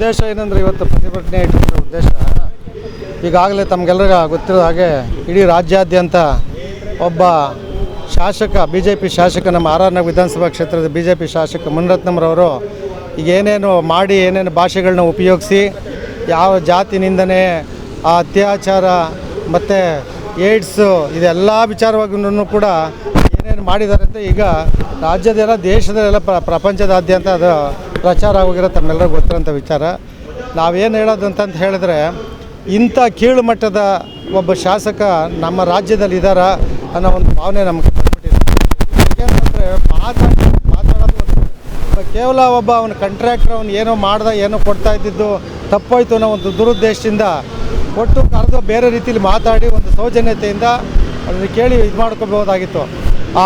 ಉದ್ದೇಶ ಏನಂದರೆ ಇವತ್ತು ಪ್ರತಿಭಟನೆ ಇಟ್ಟಿರೋ ಉದ್ದೇಶ ಈಗಾಗಲೇ ತಮಗೆಲ್ಲರಿಗೂ ಗೊತ್ತಿರೋ ಹಾಗೆ ಇಡೀ ರಾಜ್ಯಾದ್ಯಂತ ಒಬ್ಬ ಶಾಸಕ BJP ಶಾಸಕ ನಮ್ಮ ಆರ್.ಆರ್. ವಿಧಾನಸಭಾ ಕ್ಷೇತ್ರದ BJP ಶಾಸಕ ಮುನಿರತ್ನಂರವರು ಈಗ ಏನೇನು ಮಾಡಿ ಏನೇನು ಭಾಷೆಗಳನ್ನ ಉಪಯೋಗಿಸಿ ಯಾವ ಜಾತಿ ನಿಂದನೆ ಅತ್ಯಾಚಾರ ಮತ್ತು ಏಡ್ಸು ಇದೆಲ್ಲ ವಿಚಾರವಾಗೂ ಕೂಡ ಏನೇನು ಮಾಡಿದ್ದಾರೆ ಅಂತ ಈಗ ರಾಜ್ಯದೆಲ್ಲ ದೇಶದಲ್ಲೆಲ್ಲ ಪ್ರಪಂಚದಾದ್ಯಂತ ಅದು ಪ್ರಚಾರ ಆಗೋಗಿರೋ ತಮ್ಮೆಲ್ಲರಿಗೂ ಗೊತ್ತಿರೋಂಥ ವಿಚಾರ. ನಾವೇನು ಹೇಳೋದು ಅಂತಂತ ಹೇಳಿದ್ರೆ ಇಂಥ ಕೀಳು ಮಟ್ಟದ ಒಬ್ಬ ಶಾಸಕ ನಮ್ಮ ರಾಜ್ಯದಲ್ಲಿ ಇದ್ದಾರಾ ಅನ್ನೋ ಒಂದು ಭಾವನೆ ನಮಗೆ ಬಂದ್ಬಿಟ್ಟಿದೆ. ಏಕೆಂತಂದರೆ ಮಾತಾಡೋದು ಕೇವಲ ಒಬ್ಬ ಅವನ ಕಾಂಟ್ರಾಕ್ಟರ್ ಅವನು ಏನೋ ಏನೋ ಕೊಡ್ತಾ ಇದ್ದಿದ್ದು ತಪ್ಪೋಯ್ತು ಅನ್ನೋ ಒಂದು ದುರುದ್ದೇಶದಿಂದ ಒಟ್ಟು ಕರೆದು ಬೇರೆ ರೀತಿಯಲ್ಲಿ ಮಾತಾಡಿ ಒಂದು ಸೌಜನ್ಯತೆಯಿಂದ ಅದನ್ನು ಕೇಳಿ ಇದು ಮಾಡ್ಕೋಬೋದಾಗಿತ್ತು.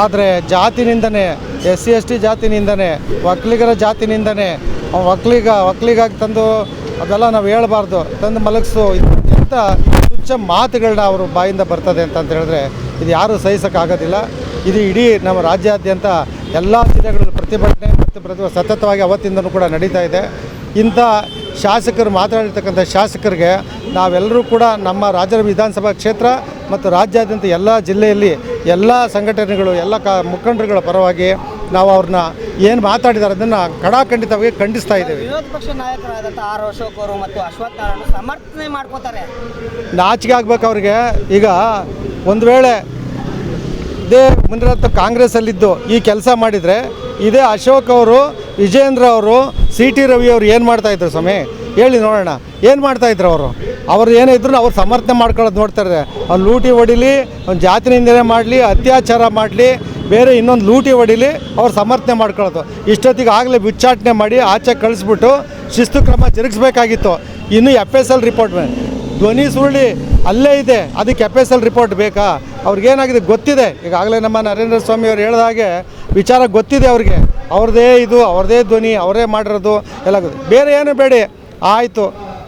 ಆದರೆ ಜಾತಿನಿಂದನೇ SC ST ಜಾತಿನಿಂದನೇ ಒಕ್ಕಲಿಗರ ಜಾತಿನಿಂದನೇ ಒಕ್ಕಲಿಗಾಗಿ ತಂದು ಅದೆಲ್ಲ ನಾವು ಹೇಳಬಾರ್ದು, ತಂದು ಮಲಗಿಸು ಎಂಥ ತುಚ್ಛ ಮಾತುಗಳನ್ನ ಅವರು ಬಾಯಿಂದ ಬರ್ತದೆ ಅಂತ ಹೇಳಿದ್ರೆ ಇದು ಯಾರೂ ಸಹಿಸೋಕ್ಕಾಗೋದಿಲ್ಲ. ಇದು ಇಡೀ ನಮ್ಮ ರಾಜ್ಯಾದ್ಯಂತ ಎಲ್ಲ ಜಿಲ್ಲೆಗಳಲ್ಲಿ ಪ್ರತಿಭಟನೆ ಮತ್ತು ಸತತವಾಗಿ ಅವತ್ತಿಂದನೂ ಕೂಡ ನಡೀತಾ ಇದೆ. ಇಂಥ ಶಾಸಕರು ಮಾತಾಡಿರ್ತಕ್ಕಂಥ ಶಾಸಕರಿಗೆ ನಾವೆಲ್ಲರೂ ಕೂಡ ನಮ್ಮ ರಾಜ್ಯದ ವಿಧಾನಸಭಾ ಕ್ಷೇತ್ರ ಮತ್ತು ರಾಜ್ಯಾದ್ಯಂತ ಎಲ್ಲ ಜಿಲ್ಲೆಯಲ್ಲಿ ಎಲ್ಲ ಸಂಘಟನೆಗಳು ಎಲ್ಲ ಮುಖಂಡರುಗಳ ಪರವಾಗಿ ನಾವು ಅವ್ರನ್ನ ಏನು ಮಾತಾಡಿದ್ದಾರೆ ಅದನ್ನು ಖಡಾಖಂಡಿತವಾಗಿ ಖಂಡಿಸ್ತಾ ಇದ್ದೇವೆ. ವಿರೋಧ ಪಕ್ಷ ನಾಯಕರಾದಂಥ ಆರ್. ಅಶೋಕ್ ಅವರು ಮತ್ತು ಅಶ್ವಥ್ ನಾರಾಯಣ ಸಮರ್ಥನೆ ಮಾಡ್ಕೋತಾರೆ. ನಾಚಿಕೆ ಆಗ್ಬೇಕು ಅವ್ರಿಗೆ. ಈಗ ಒಂದು ವೇಳೆ ಇದೇ ಮುನಿರತ್ನ ಕಾಂಗ್ರೆಸ್ಸಲ್ಲಿದ್ದು ಈ ಕೆಲಸ ಮಾಡಿದರೆ ಇದೇ ಅಶೋಕ್ ಅವರು, ವಿಜೇಂದ್ರ ಅವರು, CT ರವಿ ಅವರು ಏನು ಮಾಡ್ತಾಯಿದ್ರು ಸ್ವಾಮಿ ಹೇಳಿ ನೋಡೋಣ. ಏನು ಮಾಡ್ತಾಯಿದ್ರು ಅವರು ಏನಿದ್ರು ಅವ್ರು ಸಮರ್ಥನೆ ಮಾಡ್ಕೊಳ್ಳೋದು ನೋಡ್ತಾರೆ. ಅವ್ನು ಲೂಟಿ ಹೊಡಿಲಿ, ಅವ್ನು ಜಾತಿನಿಂದನೇ ಮಾಡಲಿ, ಅತ್ಯಾಚಾರ ಮಾಡಲಿ, ಬೇರೆ ಇನ್ನೊಂದು ಲೂಟಿ ಹೊಡಿಲಿ, ಅವ್ರು ಸಮರ್ಥನೆ ಮಾಡ್ಕೊಳ್ಳೋದು. ಇಷ್ಟೊತ್ತಿಗೆ ಆಗಲೇ ಬಿಚ್ಚಾಟನೆ ಮಾಡಿ ಆಚೆ ಕಳಿಸ್ಬಿಟ್ಟು ಶಿಸ್ತು ಕ್ರಮ ಜರುಗಿಸ್ಬೇಕಾಗಿತ್ತು. ಇನ್ನು FSL ರಿಪೋರ್ಟ್ ಧ್ವನಿ ಸುರುಳಿ ಅಲ್ಲೇ ಇದೆ, ಅದಕ್ಕೆ FSL ರಿಪೋರ್ಟ್ ಬೇಕಾ? ಅವ್ರಿಗೇನಾಗಿದೆ ಗೊತ್ತಿದೆ. ಈಗಾಗಲೇ ನಮ್ಮ ನರೇಂದ್ರ ಸ್ವಾಮಿ ಅವರು ಹೇಳಿದ ಹಾಗೆ ವಿಚಾರ ಗೊತ್ತಿದೆ ಅವ್ರಿಗೆ. ಅವ್ರದ್ದೇ ಧ್ವನಿ, ಅವರೇ ಮಾಡಿರೋದು ಎಲ್ಲ ಗೊತ್ತು. ಬೇರೆ ಏನು ಬೇಡಿ, ಆಯಿತು.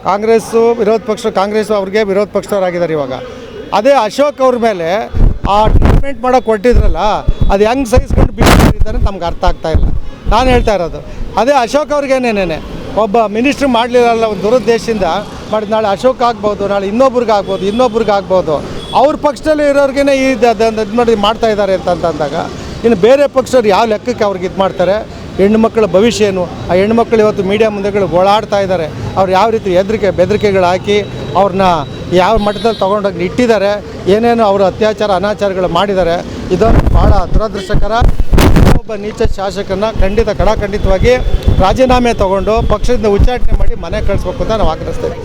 ಕಾಂಗ್ರೆಸ್ಸು ವಿರೋಧ ಪಕ್ಷ, ಕಾಂಗ್ರೆಸ್ಸು ಅವ್ರಿಗೆ ವಿರೋಧ ಪಕ್ಷದವರಾಗಿದ್ದಾರೆ. ಇವಾಗ ಅದೇ ಅಶೋಕ್ ಅವ್ರ ಮೇಲೆ ಆ ಟ್ರೀಟ್ಮೆಂಟ್ ಮಾಡೋಕ್ಕೆ ಕೊಟ್ಟಿದ್ರಲ್ಲ, ಅದು ಹೆಂಗೆ ಸಹಿಸ್ಕೊಂಡು ಬಿಟ್ಟಿದ್ದಾರೆ ನಮ್ಗೆ ಅರ್ಥ ಆಗ್ತಾಯಿಲ್ಲ. ನಾನು ಹೇಳ್ತಾ ಇರೋದು ಅದೇ ಅಶೋಕ್ ಅವ್ರಿಗೇನೇನೆ ಒಬ್ಬ ಮಿನಿಸ್ಟ್ರ್ ಮಾಡಲಿಲ್ಲ, ಒಂದು ದುರುದ್ದೇಶದಿಂದ ಮಾಡಿದ. ನಾಳೆ ಅಶೋಕ್ ಆಗ್ಬೋದು, ನಾಳೆ ಇನ್ನೊಬ್ರಿಗೆ ಆಗ್ಬೋದು. ಅವ್ರ ಪಕ್ಷದಲ್ಲಿ ಇರೋರಿಗೇ ಇದು ಮಾಡ್ತಾ ಇದ್ದಾರೆ ಅಂತಂದಾಗ ಇನ್ನು ಬೇರೆ ಪಕ್ಷದವ್ರು ಯಾವ ಲೆಕ್ಕಕ್ಕೆ ಅವ್ರಿಗೆ ಇದು ಮಾಡ್ತಾರೆ? ಹೆಣ್ಣುಮಕ್ಕಳ ಭವಿಷ್ಯ ಏನು? ಆ ಹೆಣ್ಣುಮಕ್ಕಳು ಇವತ್ತು ಮೀಡಿಯಾ ಮುಂದೆಗಳು ಗೋಳಾಡ್ತಾ ಇದ್ದಾರೆ. ಅವ್ರು ಯಾವ ರೀತಿ ಬೆದರಿಕೆಗಳು ಹಾಕಿ ಅವ್ರನ್ನ ಯಾವ ಮಟ್ಟದಲ್ಲಿ ತೊಗೊಂಡೋಗಿ ಇಟ್ಟಿದ್ದಾರೆ, ಏನೇನು ಅವರು ಅತ್ಯಾಚಾರ ಅನಾಚಾರಗಳು ಮಾಡಿದ್ದಾರೆ. ಇದೊಂದು ಭಾಳ ದುರದೃಷ್ಟಕರ. ಒಬ್ಬ ನೀಚ ಶಾಸಕನ ಖಂಡಿತವಾಗಿ ರಾಜೀನಾಮೆ ತೊಗೊಂಡು ಪಕ್ಷದಿಂದ ಉಚ್ಚಾಟನೆ ಮಾಡಿ ಮನೆ ಕಳಿಸ್ಬೇಕು ಅಂತ ನಾವು ಆಗ್ರಹಿಸ್ತೇವೆ.